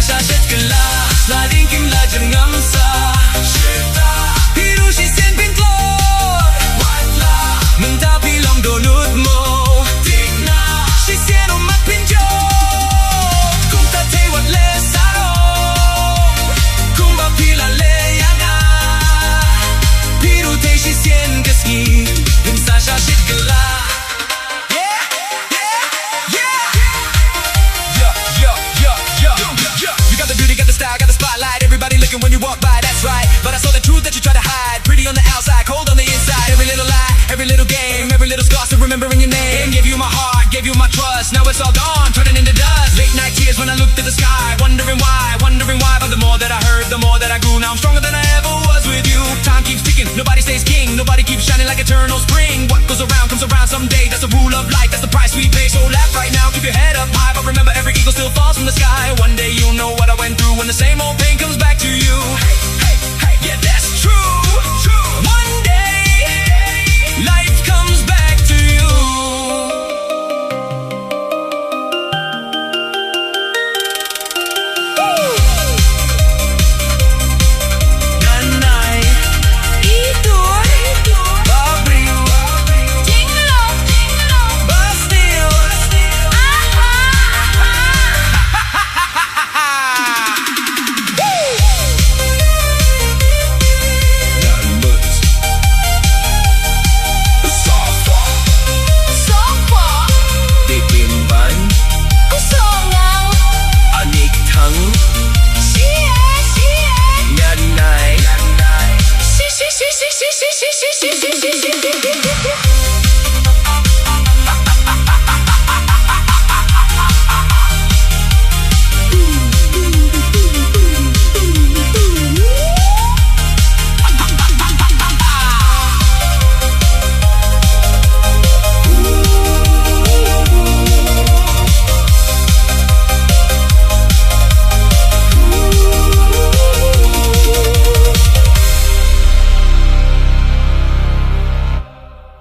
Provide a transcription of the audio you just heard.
사샤 셋글라 sliding kim la jangang sa shita piru si sen pin klo white la menta pilong donut mo tigna si sen o mat pin jo kung ta te wat le saro kung ba pila le yana piru te si sen gaski lim sasha setgala. When you walk by, that's right. But I saw the truth that you try to hide. Pretty on the outside, cold on the inside. Every little lie, every little game, every little scar, still remembering your name. Gave you my heart, gave you my trust. Now it's all gone, turning into dust. Late night tears when I looked at the sky, wondering why. But the more that I heard, the more that I grew. Now I'm stronger than I ever was with you. Time keeps ticking, nobody stays king. Nobody keeps shining like eternal spring. What goes around comes around someday. That's the rule of life, that's the price we pay. So laugh right now, keep your head up high. But remember, every eagle still falls from the sky. One day you'll know what I went through when the same old pain